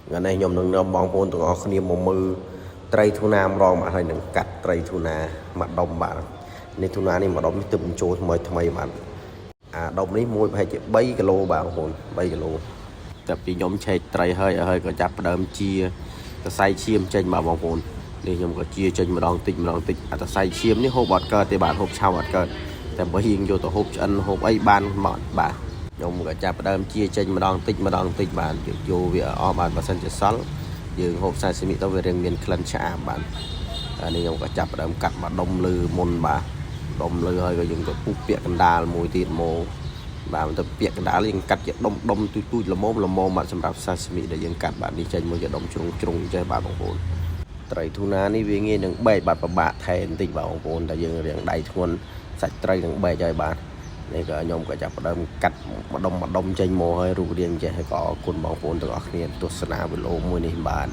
ngày nay nhom nâng nôm bong bồn tụi họ khnia một mư tray thu nam rong mà hay nâng cắt tray thu na mặt đông bạn nên thu na này mà đông tụm trôi thay bạn đông này mua phải chỉ 7 kg bạn hồn 7 kgแต่ปีnhom chạy tray hơi có chắp đơm chia ta say chiêm trên mà bong bồnนี่ខ្ញុំក៏ជាចេញម្ដងតិចអាតសៃឈាមនេះហូបអត់កើតទេបាទហូបឆៅអត់កើតតែបើហ៊ៀងយកទៅហូបឆ្អិនហូបអីបានមកបាទខ្ញុំក៏ចាប់ផ្ដើមជាចេញម្ដងតិចបាទយកវាអស់បាទបើសិនជាសល់យើងហូបសាស៊ីមីទៅវារៀងមានក្លិនឆ្អាបបាទនេះខ្ញុំក៏ចាប់ផ្ដើមកាត់មកដុំលឺមុនបាទដុំលឺហើយក៏យើងទៅពុះពាក់កណ្ដាលមួយទៀតមកបាទទៅពាក់កណ្ដាលយើងកាត់ជាដុំទូចល្មមបាទសម្រាប់សាស៊ីមីដែលយើងកាត់បាទនេះចេញមួយជាដុំជ្រុងចេះបាទបងប្អូនត្រីទូណានេះវាងាយនឹងបែកបាទប្របាក់ថែបន្តិចបាទបងប្អូនតែយើងរៀងដៃធ្ងន់សាច់ត្រីនឹងបែកហើយបាទនេះក៏ខ្ញុំក៏ចាប់ផ្ដើមកាត់ម្ដុំចេញមកហើយរូបរាងចេះហើយក៏អរគុណបងប្អូនទាំងអស់គ្នាទស្សនាវីដេអូមួយនេះបាទ